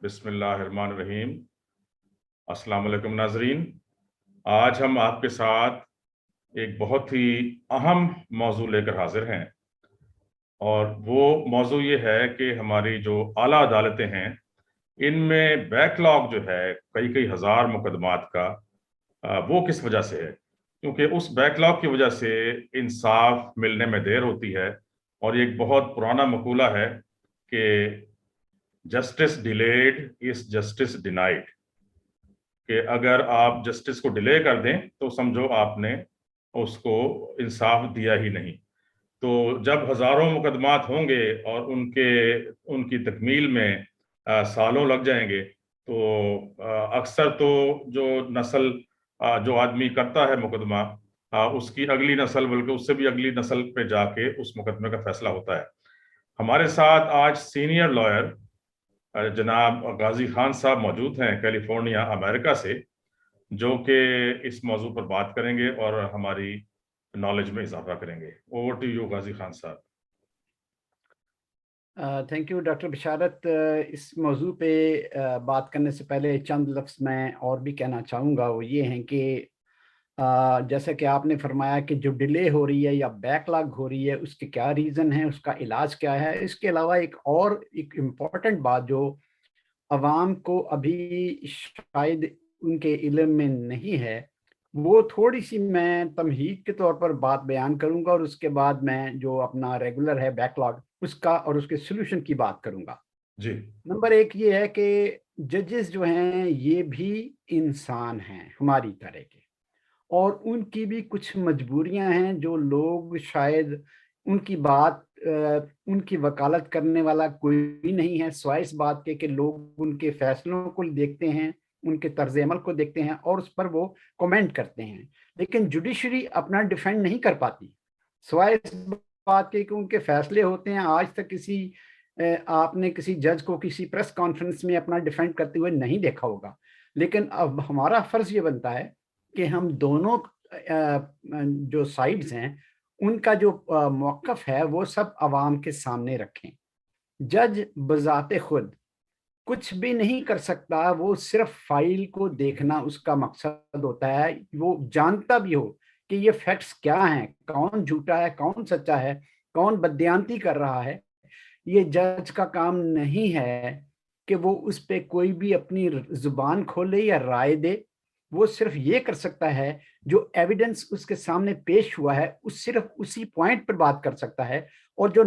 बिस्मिल्लाहिर्रहमानिर्रहीम। अस्सलाम वालेकुम नाजरीन। आज हम आपके साथ एक बहुत ही अहम मौजू लेकर हाजिर हैं और वो मौजू ये है कि हमारी जो आला अदालतें हैं इनमें बैकलॉग जो है कई कई हज़ार मुकदमात का, वो किस वजह से है। क्योंकि उस बैकलॉग की वजह से इंसाफ मिलने में देर होती है और ये एक बहुत पुराना मकूला है कि justice delayed is justice denied, कि अगर आप जस्टिस को डिले कर दें तो समझो आपने उसको इंसाफ दिया ही नहीं। तो जब हजारों मुकदमात होंगे और उनकी तकमील में सालों लग जाएंगे तो अक्सर तो जो नस्ल जो आदमी करता है मुकदमा, उसकी अगली नस्ल बल्कि उससे भी अगली नस्ल पे जाके उस मुकदमे का फैसला होता है। हमारे साथ आज सीनियर लॉयर जनाब गाजी खान साहब मौजूद हैं कैलिफोर्निया अमेरिका से, जो कि इस मौजू पर बात करेंगे और हमारी नॉलेज में इजाफा करेंगे। Over to you Ghazi Khan साहब। थैंक यू डॉक्टर बिशारत। इस मौजू पे बात करने से पहले चंद लफ्ज़ मैं और भी कहना चाहूँगा। वो ये हैं कि जैसा कि आपने फरमाया कि जो डिले हो रही है या बैकलॉग हो रही है उसके क्या रीज़न है, उसका इलाज क्या है। इसके अलावा एक इम्पॉर्टेंट बात जो अवाम को अभी शायद उनके इल्म में नहीं है, वो थोड़ी-सी मैं तमहीद के तौर पर बात बयान करूँगा और उसके बाद मैं जो अपना रेगुलर है बैकलॉग उसका और उसके सॉल्यूशन की बात करूँगा। जी। नंबर 1 ये है कि जजेस जो हैं ये भी इंसान हैं हमारी तरह के, और उनकी भी कुछ मजबूरियां हैं जो लोग शायद उनकी बात उनकी वकालत करने वाला कोई भी नहीं है, सिवाय इस बात के कि लोग उनके फैसलों को देखते हैं, उनके तर्ज अमल को देखते हैं और उस पर वो कमेंट करते हैं। लेकिन जुडिशरी अपना डिफेंड नहीं कर पाती, सिवाय इस बात के कि उनके फैसले होते हैं। आज तक आपने किसी जज को किसी प्रेस कॉन्फ्रेंस में अपना डिफेंड करते हुए नहीं देखा होगा। लेकिन अब हमारा फर्ज ये बनता है कि हम दोनों जो साइड्स हैं उनका जो मौक़िफ़ है वो सब अवाम के सामने रखें। जज बज़ाते खुद कुछ भी नहीं कर सकता, वो सिर्फ़ फ़ाइल को देखना उसका मकसद होता है। वो जानता भी हो कि ये फैक्ट्स क्या हैं, कौन झूठा है, कौन सच्चा है, कौन बदयानती कर रहा है। ये जज का काम नहीं है कि वो उस पे कोई भी अपनी ज़ुबान खोले या राय दे। वो सिर्फ़ ये कर सकता है, जो एविडेंस उसके सामने पेश हुआ है, उस सिर्फ़ उसी पॉइंट पर बात कर सकता है और जो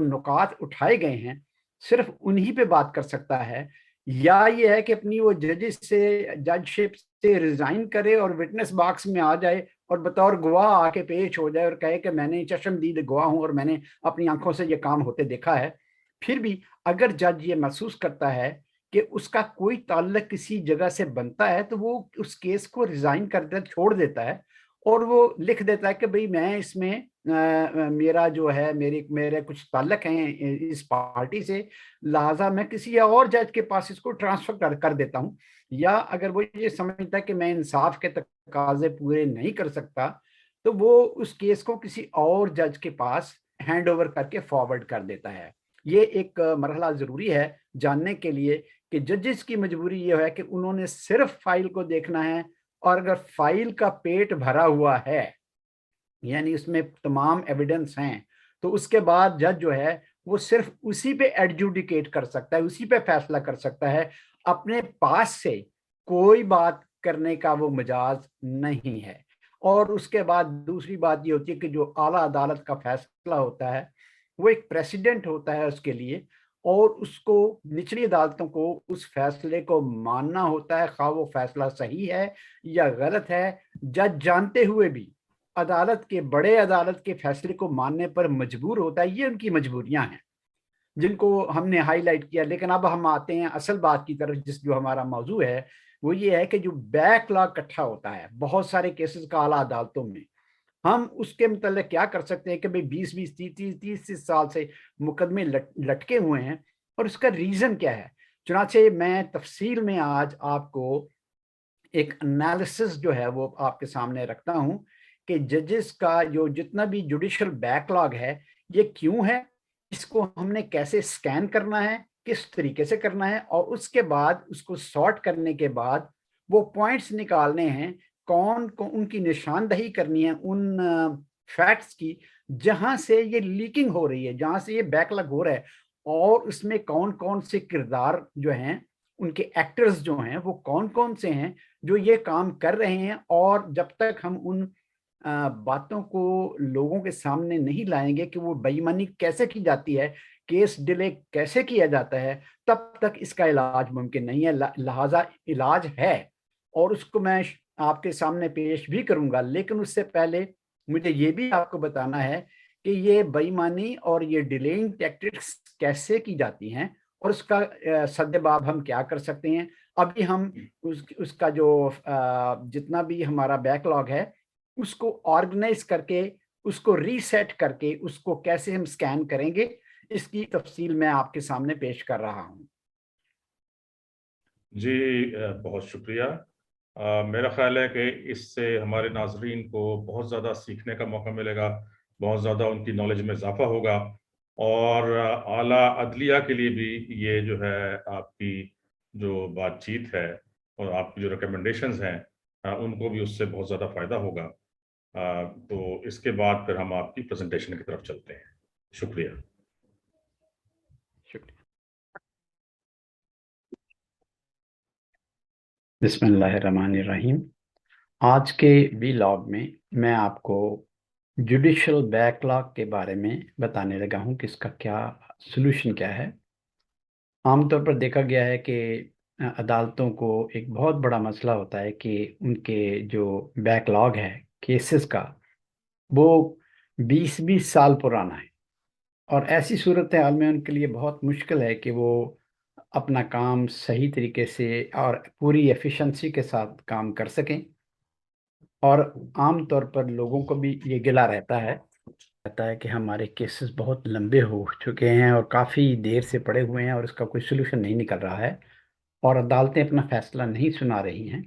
नुकात उठाए गए हैं, सिर्फ़ उन्हीं पे बात कर सकता है। या ये है कि अपनी वो जजशिप से रिज़ाइन करे और विटनेस बॉक्स में आ जाए और बतौर गवाह आके पेश हो जाए और कहे कि मैंने चश्मदीद गवाह हूँ और मैंने अपनी आँखों से ये काम होते देखा है। फिर भी अगर जज ये महसूस करता है कि उसका कोई ताल्लुक किसी जगह से बनता है, तो वो उस केस को रिज़ाइन कर दे छोड़ देता है और वो लिख देता है कि भई मैं इसमें मेरा जो है मेरे कुछ ताल्लुक हैं इस पार्टी से, लिहाज़ा मैं किसी और जज के पास इसको ट्रांसफ़र कर देता हूँ। या अगर वो ये समझता है कि मैं इंसाफ़ के तकाज़े पूरे नहीं कर सकता, तो वो उस केस को किसी और जज के पास हैंड ओवर करके फॉरवर्ड कर देता है। ये एक मरहला ज़रूरी है जानने के लिए कि जजेस की मजबूरी ये है कि उन्होंने सिर्फ़ फ़ाइल को देखना है, और अगर फ़ाइल का पेट भरा हुआ है, यानी उसमें तमाम एविडेंस हैं, तो उसके बाद जज जो है वो सिर्फ़ उसी पे एडजुडिकेट कर सकता है, उसी पे फ़ैसला कर सकता है। अपने पास से कोई बात करने का वो मजाज़ नहीं है। और उसके बाद दूसरी बात ये होती है कि जो आला अदालत का फ़ैसला होता है, वो एक प्रेसिडेंट होता है उसके लिए, और उसको निचली अदालतों को उस फ़ैसले को मानना होता है, ख़्वाह वो फ़ैसला सही है या गलत है। जज जानते हुए भी बड़े अदालत के फैसले को मानने पर मजबूर होता है। ये उनकी मजबूरियां हैं जिनको हमने हाईलाइट किया। लेकिन अब हम आते हैं असल बात की तरफ, जो हमारा मौजू है वो ये है कि जो बैकलॉग इकट्ठा होता है बहुत सारे केसेस का आला अदालतों में, हम उसके मतलब क्या कर सकते हैं कि भाई 20-20 30-30 साल से मुकदमे लटके हुए हैं और उसका रीजन क्या है। चुनाचे मैं तफसील में आज आपको एक एनालिसिस जो है वो आपके सामने रखता हूँ कि जजेस का जो जितना भी जुडिशियल बैकलॉग है ये क्यों है, इसको हमने कैसे स्कैन करना है, किस तरीके से करना है, और उसके बाद उसको सॉर्ट करने के बाद वो पॉइंट्स निकालने हैं, कौन को उनकी निशानदही करनी है उन फैक्ट्स की जहां से ये लीकिंग हो रही है, जहां से ये बैकलॉग हो रहा है, और उसमें कौन कौन से किरदार जो हैं, उनके एक्टर्स जो हैं वो कौन कौन से हैं जो ये काम कर रहे हैं। और जब तक हम उन बातों को लोगों के सामने नहीं लाएंगे कि वो बेईमानी कैसे की जाती है, केस डिले कैसे किया जाता है, तब तक इसका इलाज मुमकिन नहीं है। लिहाजा इलाज है और उसको मैं आपके सामने पेश भी करूंगा, लेकिन उससे पहले मुझे ये भी आपको बताना है कि ये बेईमानी और ये डिलेइंग टैक्टिक्स कैसे की जाती हैं और उसका सद्देबाब हम क्या कर सकते हैं। अभी हम उसका जो जितना भी हमारा बैकलॉग है उसको ऑर्गेनाइज करके, उसको रीसेट करके, उसको कैसे हम स्कैन करेंगे, इसकी तफसील मैं आपके सामने पेश कर रहा हूं। जी, बहुत शुक्रिया। मेरा ख्याल है कि इससे हमारे नाजरीन को बहुत ज़्यादा सीखने का मौका मिलेगा, बहुत ज़्यादा उनकी नॉलेज में इजाफा होगा, और आला अदलिया के लिए भी ये जो है आपकी जो बातचीत है और आपकी जो रिकमेंडेशंस हैं, उनको भी उससे बहुत ज़्यादा फ़ायदा होगा। तो इसके बाद फिर हम आपकी प्रेजेंटेशन की तरफ चलते हैं। शुक्रिया। शुक्रिया। बिस्मिल्लाहिर्रहमानिर्रहीम। आज के वीलॉग में मैं आपको जुडिशल बैकलॉग के बारे में बताने लगा हूं कि इसका क्या सलूशन क्या है। आमतौर पर देखा गया है कि अदालतों को एक बहुत बड़ा मसला होता है कि उनके जो बैकलॉग है केसेस का, वो 20-20 साल पुराना है, और ऐसी सूरत हाल में उनके लिए बहुत मुश्किल है कि वो अपना काम सही तरीके से और पूरी एफिशिएंसी के साथ काम कर सकें। और आम तौर पर लोगों को भी ये गिला रहता है कि हमारे केसेस बहुत लंबे हो चुके हैं और काफ़ी देर से पड़े हुए हैं और इसका कोई सोल्यूशन नहीं निकल रहा है और अदालतें अपना फैसला नहीं सुना रही हैं।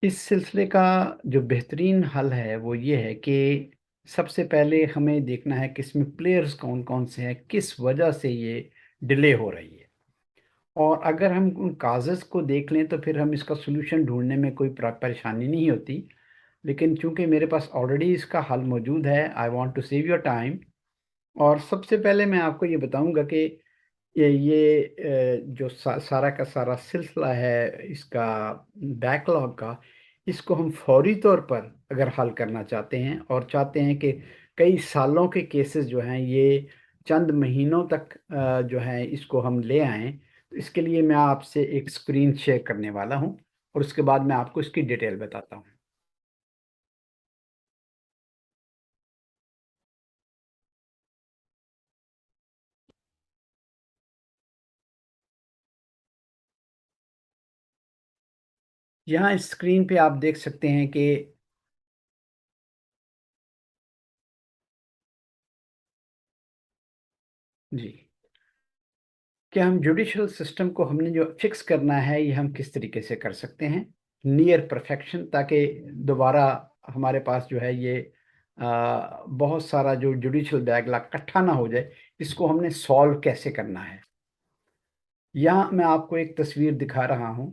इस सिलसिले का जो बेहतरीन हल है वो ये है कि सबसे पहले हमें देखना है कि इसमें प्लेयर्स कौन कौन से हैं, किस वजह से ये डिले हो रही है। और अगर हम उन काजेज़ को देख लें तो फिर हम इसका सोल्यूशन ढूंढने में कोई परेशानी नहीं होती। लेकिन चूंकि मेरे पास ऑलरेडी इसका हल मौजूद है, I want to save your time. और सबसे पहले मैं आपको ये बताऊंगा कि जो सारा का सारा सिलसिला है इसका बैकलॉग का, इसको हम फौरी तौर पर अगर हल करना चाहते हैं और चाहते हैं कि कई सालों के केसेस जो हैं ये चंद महीनों तक जो है इसको हम ले आएं, तो इसके लिए मैं आपसे एक स्क्रीन शेयर करने वाला हूं और उसके बाद मैं आपको इसकी डिटेल बताता हूं। यहाँ इस स्क्रीन पे आप देख सकते हैं कि जी, कि हम जुडिशल सिस्टम को हमने जो फिक्स करना है ये हम किस तरीके से कर सकते हैं नियर परफेक्शन, ताकि दोबारा हमारे पास जो है ये बहुत सारा जो जुडिशल बैकलॉग इकट्ठा ना हो जाए। इसको हमने सॉल्व कैसे करना है, यहाँ मैं आपको एक तस्वीर दिखा रहा हूँ।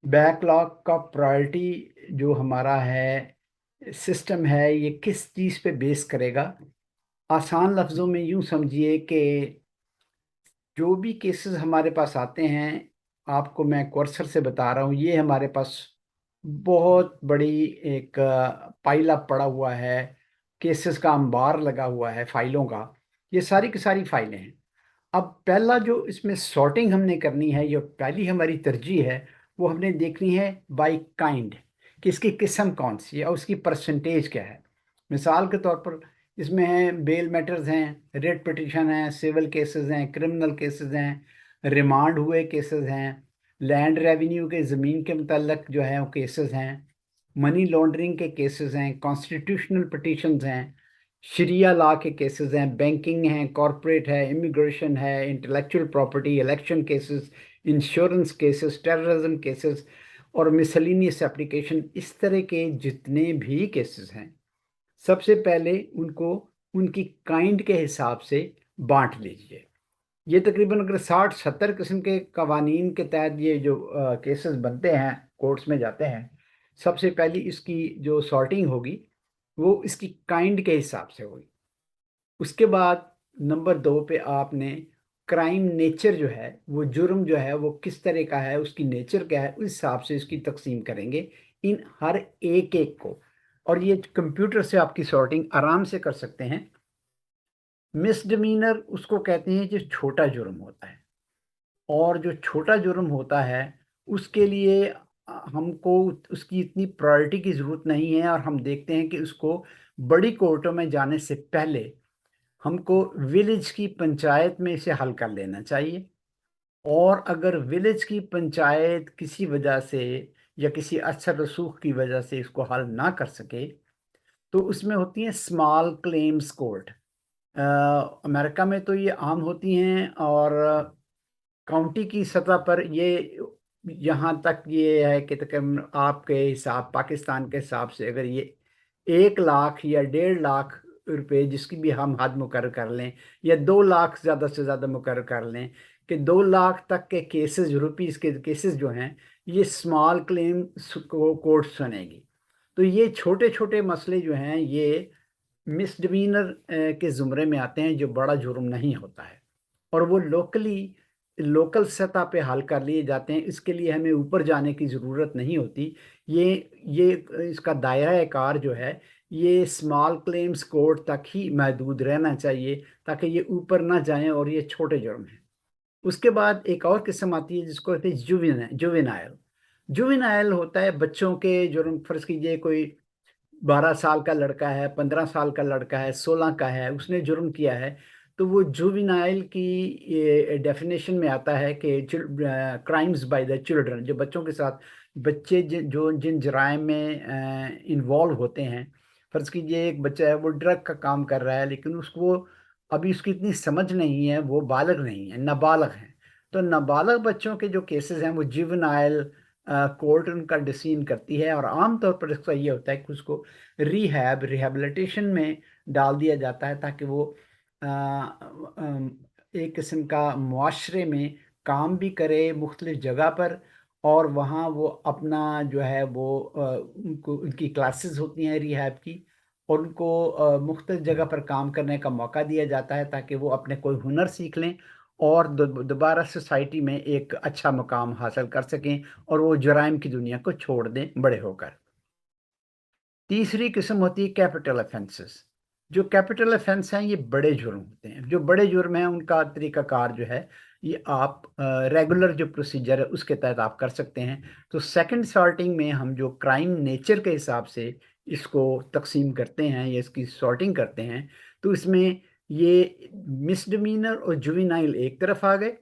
बैकलॉग का प्रायोरिटी जो हमारा है सिस्टम है ये किस चीज़ पे बेस करेगा। आसान लफ्ज़ों में यूँ समझिए कि जो भी केसेस हमारे पास आते हैं, आपको मैं कर्सर से बता रहा हूँ, ये हमारे पास बहुत बड़ी एक पाइल अप पड़ा हुआ है, केसेस का अंबार लगा हुआ है फाइलों का। ये सारी की सारी फाइलें हैं। अब पहला जो इसमें सॉर्टिंग हमने करनी है, ये पहली हमारी तरजीह है, वो हमने देखनी है बाय काइंड कि इसकी किस्म कौन सी है और उसकी परसेंटेज क्या है। मिसाल के तौर पर इसमें है बेल मैटर्स हैं, रेट पिटिशन हैं, सिविल केसेस हैं, क्रिमिनल केसेस हैं, रिमांड हुए केसेस हैं, लैंड रेवेन्यू के ज़मीन के मुतल्लक जो है वो केसेस हैं, मनी लॉन्ड्रिंग के केसेस हैं, कॉन्स्टिट्यूशनल पिटिशंस हैं, शरिया लॉ के केसेस हैं, बैंकिंग हैं, कॉरपोरेट है, इमिग्रेशन है, intellectual property, election cases, insurance cases, terrorism cases और मिसलिनियस एप्लीकेशन। इस तरह के जितने भी केसेस हैं, सबसे पहले उनको उनकी काइंड के हिसाब से बांट लीजिए। ये तकरीबन अगर 60-70 किस्म के कवानीन के तहत ये जो केसेस बनते हैं, कोर्ट्स में जाते हैं, सबसे पहली इसकी जो सॉर्टिंग होगी वो इसकी काइंड के हिसाब से होगी। उसके बाद नंबर 2 पे आपने क्राइम नेचर जो है, वो जुर्म जो है वो किस तरह का है, उसकी नेचर क्या है, उस हिसाब से इसकी तकसीम करेंगे इन हर एक एक को। और ये कंप्यूटर से आपकी सॉर्टिंग आराम से कर सकते हैं। मिसडिमीनर उसको कहते हैं जो छोटा जुर्म होता है, और जो छोटा जुर्म होता है उसके लिए हमको उसकी इतनी प्रायोरिटी की ज़रूरत नहीं है, और हम देखते हैं कि उसको बड़ी कोर्टों में जाने से पहले हमको विलेज की पंचायत में इसे हल कर लेना चाहिए। और अगर विलेज की पंचायत किसी वजह से या किसी असर रसूख की वजह से इसको हल ना कर सके, तो उसमें होती हैं स्मॉल क्लेम्स कोर्ट। अमेरिका में तो ये आम होती हैं, और काउंटी की सतह पर ये, यहाँ तक ये है कि तकरीबन आपके हिसाब, पाकिस्तान के हिसाब से अगर ये 1 लाख या 1.5 लाख रुपए जिसकी भी हम हद मुकर्रर कर लें, या 2 लाख ज़्यादा से ज़्यादा मुकर्रर कर लें, कि 2 लाख तक के केसेस, रुपीस के केसेस जो हैं, ये स्मॉल क्लेम कोर्ट सुनेगी। तो ये छोटे छोटे मसले जो हैं ये मिसडिमीनर के ज़ुमरे में आते हैं, जो बड़ा जुर्म नहीं होता है, और वो लोकल सतह पे हल कर लिए जाते हैं। इसके लिए हमें ऊपर जाने की ज़रूरत नहीं होती। ये इसका दायरा कार जो है ये स्मॉल क्लेम्स कोर्ट तक ही महदूद रहना चाहिए, ताकि ये ऊपर ना जाएं और ये छोटे जुर्म हैं। उसके बाद एक और किस्म आती है जिसको कहते हैं जुवेनाइल। जुवेनाइल होता है बच्चों के जुर्म। फर्ज कीजिए कोई 12 साल का लड़का है, 15 साल का लड़का है, 16 का है, उसने जुर्म किया है, तो वो जुवेनाइल की ये डेफिनेशन में आता है कि क्राइम्स बाय द चिल्ड्रन, जो बच्चों के साथ, बच्चे जो जिन जराइम में इन्वॉल्व होते हैं। फर्ज कीजिए एक बच्चा है, वो ड्रग का काम कर रहा है, लेकिन उसको अभी उसकी इतनी समझ नहीं है, वो बालग नहीं है, नाबालग है। तो नाबालग बच्चों के जो केसेस हैं वो जुवेनाइल कोर्ट उनका डिसीजन करती है, और आमतौर पर इसका ये होता है कि उसको रिहैबिलिटेशन में डाल दिया जाता है, ताकि वो एक किस्म का मुआशरे में काम भी करे मुख्तलिफ जगह पर, और वहाँ वो अपना जो है वो उनको, उनकी क्लासेस होती हैं रिहैब की, और उनको मुख्तलिफ जगह पर काम करने का मौका दिया जाता है, ताकि वो अपने कोई हुनर सीख लें और दोबारा सोसाइटी में एक अच्छा मुकाम हासिल कर सकें, और वो जराइम की दुनिया को छोड़ दें बड़े होकर। तीसरी किस्म होती है कैपिटल ऑफेंसेस। जो कैपिटल ऑफेंस हैं ये बड़े जुर्म होते हैं। जो बड़े जुर्म हैं उनका तरीकाकार जो है, ये आप रेगुलर जो प्रोसीजर है उसके तहत आप कर सकते हैं। तो सेकंड सॉर्टिंग में हम जो क्राइम नेचर के हिसाब से इसको तकसीम करते हैं या इसकी सॉर्टिंग करते हैं, तो इसमें ये मिसडिमीनर और जुवेनाइल एक तरफ आ गए,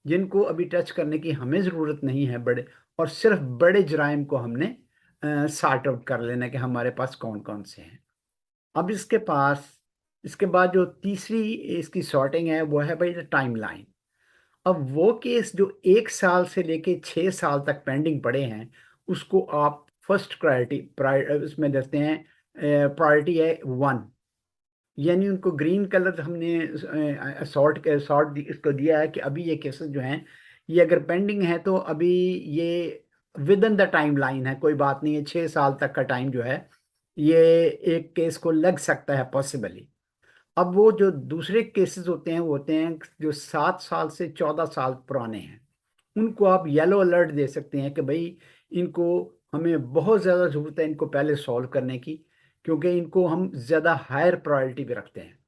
जिनको अभी टच करने की हमें ज़रूरत नहीं है बड़े, और सिर्फ बड़े जराइम को हमने सॉर्ट आउट कर लेना कि हमारे पास कौन कौन से हैं। अब इसके बाद जो तीसरी इसकी सॉर्टिंग है वो है भाई द टाइम लाइन। अब वो केस जो 1 साल से लेके 6 साल तक पेंडिंग पड़े हैं, उसको आप फर्स्ट प्रायोरिटी उसमें देते हैं। प्रायोरिटी है 1, यानी उनको ग्रीन कलर हमने सॉर्ट इसको दिया है कि अभी ये केसेस जो हैं ये अगर पेंडिंग है तो अभी ये with in the time line है, कोई बात नहीं है, 6 साल तक का टाइम जो है ये एक केस को लग सकता है पॉसिबली। अब वो जो दूसरे केसेस होते हैं वो होते हैं जो 7 साल से 14 साल पुराने हैं, उनको आप येलो अलर्ट दे सकते हैं कि भाई इनको, हमें बहुत ज़्यादा ज़रूरत है इनको पहले सॉल्व करने की, क्योंकि इनको हम ज़्यादा हायर प्रायोरिटी पे रखते हैं।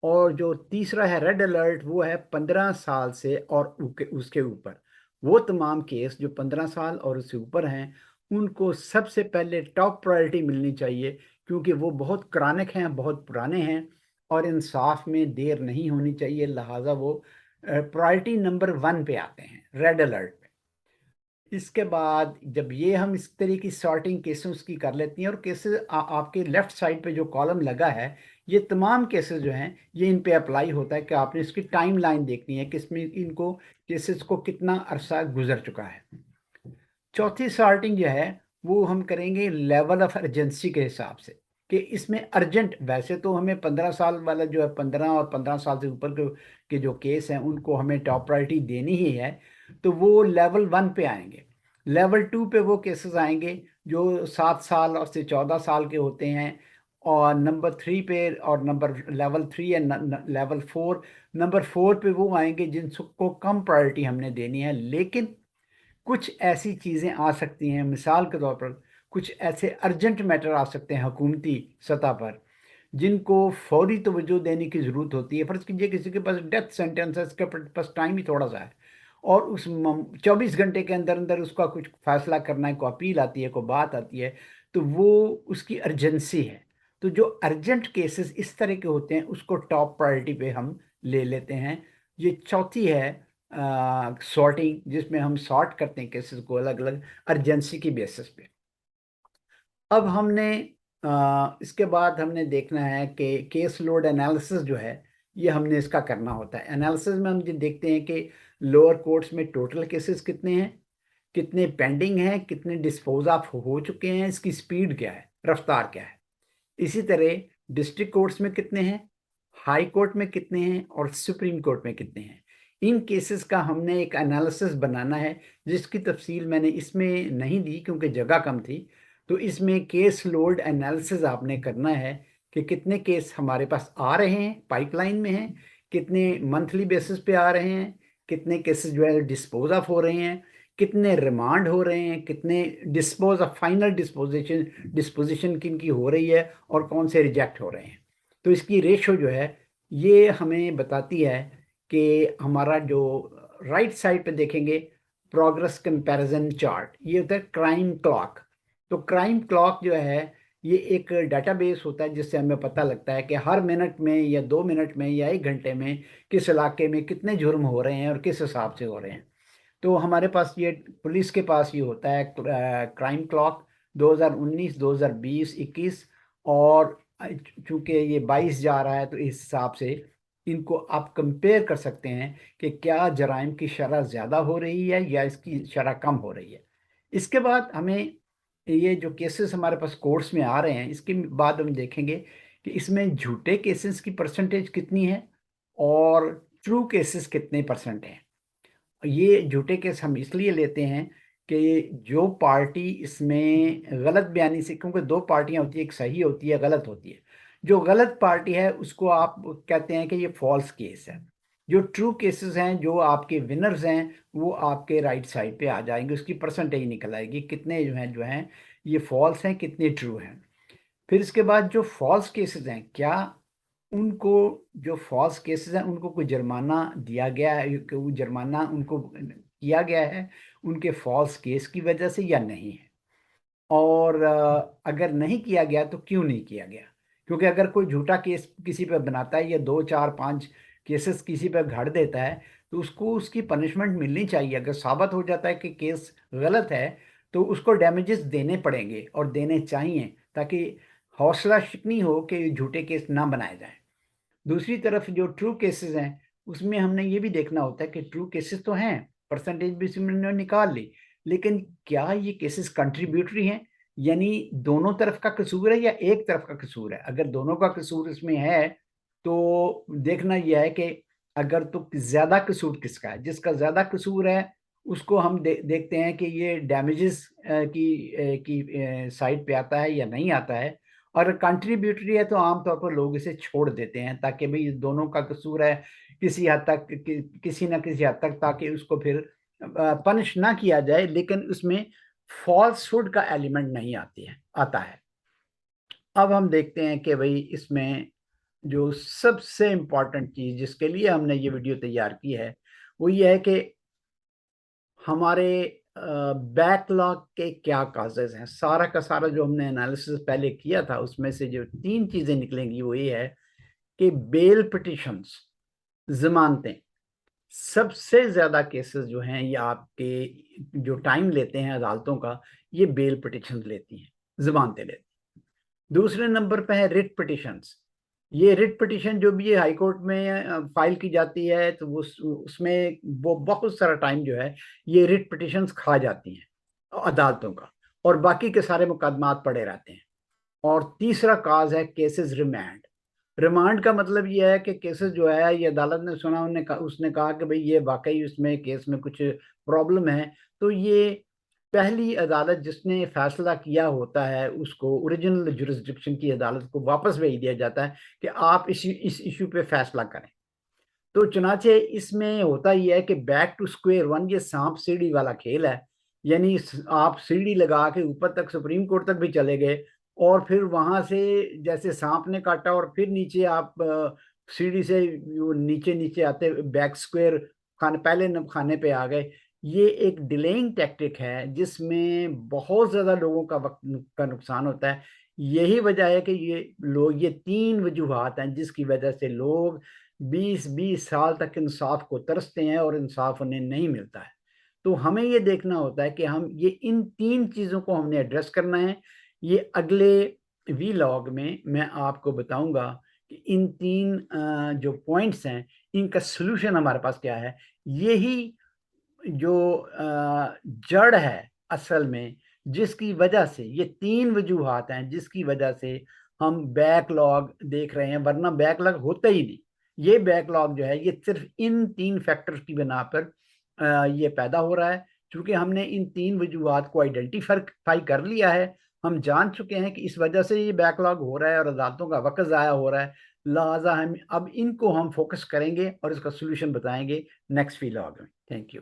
और जो तीसरा है रेड अलर्ट, वो है 15 साल से और उसके ऊपर। वो तमाम केस जो 15 साल और उससे ऊपर हैं उनको सबसे पहले टॉप प्रायोरिटी मिलनी चाहिए, क्योंकि वो बहुत क्रॉनिक हैं, बहुत पुराने हैं, और इंसाफ में देर नहीं होनी चाहिए, लिहाजा वो प्रायोरिटी नंबर 1 पे आते हैं, रेड अलर्ट पे। इसके बाद जब ये हम इस तरह की सॉर्टिंग केसेस की कर लेती हैं, और केसेस आपके लेफ्ट साइड पे जो कॉलम लगा है, ये तमाम केसेस जो हैं ये इन पे अप्लाई होता है कि आपने इसकी टाइम लाइन देखनी है कि इसमें इनको केसेस को कितना अरसा गुजर चुका है। चौथी सॉर्टिंग जो है वो हम करेंगे लेवल ऑफ अर्जेंसी के हिसाब से। کہ اس میں ارجنٹ، ویسے تو ہمیں 15 سال والا جو ہے 15 اور 15 سال سے اوپر کے جو کیس ہیں ان کو ہمیں ٹاپ پرائرٹی دینی ہی ہے، تو وہ لیول 1 پہ آئیں گے۔ لیول 2 پہ وہ کیسز آئیں گے جو 7 سال اور سے 14 سال کے ہوتے ہیں، اور نمبر 3 پہ، اور لیول 3 یا لیول 4، نمبر 4 پہ وہ آئیں گے جن کو کم پرائرٹی ہم نے دینی ہے، لیکن کچھ ایسی چیزیں آ سکتی ہیں، مثال کے طور پر کچھ ایسے ارجنٹ میٹر آ سکتے ہیں حکومتی سطح پر جن کو فوری توجہ دینے کی ضرورت ہوتی ہے۔ فرض کیجئے کسی کے پاس ڈیتھ سینٹنس ہے، اس کے پاس ٹائم ہی تھوڑا سا ہے، اور اس 24 گھنٹے کے اندر اندر اس کا کچھ فیصلہ کرنا ہے، کوئی اپیل آتی ہے، کوئی بات آتی ہے، تو وہ اس کی ارجنسی ہے۔ تو جو ارجنٹ کیسز اس طرح کے ہوتے ہیں اس کو ٹاپ پرائرٹی پہ ہم لے لیتے ہیں۔ یہ چوتھی ہے سارٹنگ، جس میں ہم سارٹ کرتے ہیں کیسز کو الگ الگ ارجنسی کی بیسس پہ۔ اب ہم نے اس کے بعد ہم نے دیکھنا ہے کہ کیس لوڈ انالیسس جو ہے یہ ہم نے اس کا کرنا ہوتا ہے۔ انالیسس میں ہم یہ دیکھتے ہیں کہ لوور کورٹس میں ٹوٹل کیسز کتنے ہیں، کتنے پینڈنگ ہیں، کتنے ڈسپوز آف ہو چکے ہیں، اس کی سپیڈ کیا ہے، رفتار کیا ہے۔ اسی طرح ڈسٹرکٹ کورٹس میں کتنے ہیں، ہائی کورٹ میں کتنے ہیں، اور سپریم کورٹ میں کتنے ہیں۔ ان کیسز کا ہم نے ایک انالیسس بنانا ہے، جس کی تفصیل میں نے اس میں نہیں دی کیونکہ جگہ کم تھی۔ تو اس میں کیس لوڈ انالیسس آپ نے کرنا ہے کہ کتنے کیس ہمارے پاس آ رہے ہیں، پائپ لائن میں ہیں، کتنے منتھلی بیسس پہ آ رہے ہیں، کتنے کیسز جو ہے ڈسپوز آف ہو رہے ہیں، کتنے ریمانڈ ہو رہے ہیں، کتنے ڈسپوز آف فائنل ڈسپوزیشن کن کی ہو رہی ہے، اور کون سے ریجیکٹ ہو رہے ہیں۔ تو اس کی ریشو جو ہے یہ ہمیں بتاتی ہے کہ ہمارا جو رائٹ سائڈ پہ دیکھیں گے پروگرس کمپیریزن چارٹ، یہ ہوتا ہے کرائم کلاک۔ تو کرائم کلاک جو ہے یہ ایک ڈیٹا بیس ہوتا ہے جس سے ہمیں پتہ لگتا ہے کہ ہر منٹ میں یا 2 منٹ میں یا 1 گھنٹے میں کس علاقے میں کتنے جرم ہو رہے ہیں اور کس حساب سے ہو رہے ہیں۔ تو ہمارے پاس یہ پولیس کے پاس یہ ہوتا ہے کرائم کلاک 2019، 2020، 21، اور چونکہ یہ 22 جا رہا ہے تو اس حساب سے ان کو آپ کمپیئر کر سکتے ہیں کہ کیا جرائم کی شرح زیادہ ہو رہی ہے یا اس کی شرح کم ہو رہی ہے۔ اس کے بعد ہمیں یہ جو کیسز ہمارے پاس کورٹس میں آ رہے ہیں اس کے بعد ہم دیکھیں گے کہ اس میں جھوٹے کیسز کی پرسنٹیج کتنی ہے اور ٹرو کیسز کتنے پرسنٹ ہیں۔ یہ جھوٹے کیس ہم اس لیے لیتے ہیں کہ جو پارٹی اس میں غلط بیانی سے، کیونکہ 2 پارٹیاں ہوتی ہیں، ایک صحیح ہوتی ہے، غلط ہوتی ہے، جو غلط پارٹی ہے اس کو آپ کہتے ہیں کہ یہ فالس کیس ہے۔ جو ٹرو کیسز ہیں، جو آپ کے ونرز ہیں، وہ آپ کے رائٹ سائڈ پہ آ جائیں گے، اس کی پرسنٹیج نکل آئے گی، کتنے جو ہیں یہ فالس ہیں، کتنے ٹرو ہیں۔ پھر اس کے بعد جو فالس کیسز ہیں، کیا ان کو، جو فالس کیسز ہیں ان کو کوئی جرمانہ دیا گیا ہے، کہ وہ جرمانہ ان کو کیا گیا ہے ان کے فالس کیس کی وجہ سے یا نہیں ہے، اور اگر نہیں کیا گیا تو کیوں نہیں کیا گیا۔ کیونکہ اگر کوئی جھوٹا کیس کسی پہ بناتا ہے یا 2، 4، 5 کیسز کسی پہ گھڑ دیتا ہے تو اس کو اس کی پنشمنٹ ملنی چاہیے۔ اگر ثابت ہو جاتا ہے کہ کیس غلط ہے تو اس کو ڈیمیجز دینے پڑیں گے اور دینے چاہیے، تاکہ حوصلہ شکنی ہو کہ یہ جھوٹے کیس نہ بنائے جائیں۔ دوسری طرف جو ٹرو کیسز ہیں اس میں ہم نے یہ بھی دیکھنا ہوتا ہے کہ ٹرو کیسز تو ہیں، پرسنٹیج بھی اس میں نکال لی، لیکن کیا یہ کیسز کنٹریبیوٹری ہیں، یعنی دونوں طرف کا قصور ہے یا ایک طرف کا قصور ہے۔ اگر دونوں کا قصور اس میں ہے تو دیکھنا یہ ہے کہ اگر تو زیادہ قصور کس کا ہے، جس کا زیادہ قصور ہے اس کو ہم دیکھتے ہیں کہ یہ ڈیمیجز کی سائڈ پہ آتا ہے یا نہیں آتا ہے۔ اور کنٹریبیوٹری ہے تو عام طور پر لوگ اسے چھوڑ دیتے ہیں، تاکہ بھئی دونوں کا قصور ہے کسی حد تک، کسی نہ کسی حد تک، تاکہ اس کو پھر پنش نہ کیا جائے، لیکن اس میں فالس ہوڈ کا ایلیمنٹ نہیں آتا ہے۔ اب ہم دیکھتے ہیں کہ بھئی اس میں جو سب سے امپورٹنٹ چیز جس کے لیے ہم نے یہ ویڈیو تیار کی ہے وہ یہ ہے کہ ہمارے بیک لاگ کے کیا کازز ہیں۔ سارا کا سارا جو ہم نے انالیسس پہلے کیا تھا اس میں سے جو 3 چیزیں نکلیں گی وہ یہ ہے کہ بیل پٹیشنز، ضمانتیں، سب سے زیادہ کیسز جو ہیں یہ آپ کے جو ٹائم لیتے ہیں عدالتوں کا، یہ بیل پٹیشنز لیتی ہیں، ضمانتیں لیتی ہیں۔ دوسرے نمبر پہ ہے ریٹ پٹیشنز۔ یہ ریٹ پٹیشن جو بھی ہائی کورٹ میں فائل کی جاتی ہے تو اس میں وہ بہت سارا ٹائم جو ہے یہ ریٹ پٹیشنز کھا جاتی ہیں عدالتوں کا، اور باقی کے سارے مقدمات پڑے رہتے ہیں۔ اور تیسرا کاز ہے کیسز ریمانڈ. ریمانڈ کا مطلب یہ ہے کہ کیسز جو ہے یہ عدالت نے سنا، اس نے کہا کہ بھئی یہ واقعی اس میں کیس میں کچھ پرابلم ہے، تو یہ پہلی عدالت جس نے فیصلہ کیا ہوتا ہے اس کو اوریجنل جورسڈکشن کی عدالت کو واپس بھیج دیا جاتا ہے کہ آپ اس ایشو پہ فیصلہ کریں. تو چنانچہ اس میں ہوتا یہ ہے کہ بیک ٹو اسکوئر ون، یہ سانپ سیڑھی والا کھیل ہے. یعنی آپ سیڑھی لگا کے اوپر تک سپریم کورٹ تک بھی چلے گئے، اور پھر وہاں سے جیسے سانپ نے کاٹا اور پھر نیچے آپ سیڑھی سے نیچے نیچے آتے بیک اسکوئر پہلے خانے پہ آ گئے. یہ ایک ڈیلینگ ٹیکٹک ہے جس میں بہت زیادہ لوگوں کا وقت کا نقصان ہوتا ہے. یہی وجہ ہے کہ یہ 3 وجوہات ہیں جس کی وجہ سے لوگ 20 سال تک انصاف کو ترستے ہیں اور انصاف انہیں نہیں ملتا ہے. تو ہمیں یہ دیکھنا ہوتا ہے کہ ہم ان 3 چیزوں کو ہم نے ایڈریس کرنا ہے. یہ اگلے وی لاگ میں آپ کو بتاؤں گا کہ ان 3 جو پوائنٹس ہیں ان کا سلوشن ہمارے پاس کیا ہے. یہی جو جڑ ہے اصل میں، جس کی وجہ سے یہ 3 وجوہات ہیں جس کی وجہ سے ہم بیک لاگ دیکھ رہے ہیں، ورنہ بیک لاگ ہوتا ہی نہیں. یہ بیک لاگ جو ہے یہ صرف ان 3 فیکٹرز کی بنا پر یہ پیدا ہو رہا ہے. چونکہ ہم نے ان 3 وجوہات کو آئیڈینٹیفائی کر لیا ہے، ہم جان چکے ہیں کہ اس وجہ سے یہ بیک لاگ ہو رہا ہے اور عدالتوں کا وقت ضائع ہو رہا ہے. لہٰذا اب ان کو ہم فوکس کریں گے اور اس کا سولوشن بتائیں گے نیکسٹ وی لاگ میں. Thank you.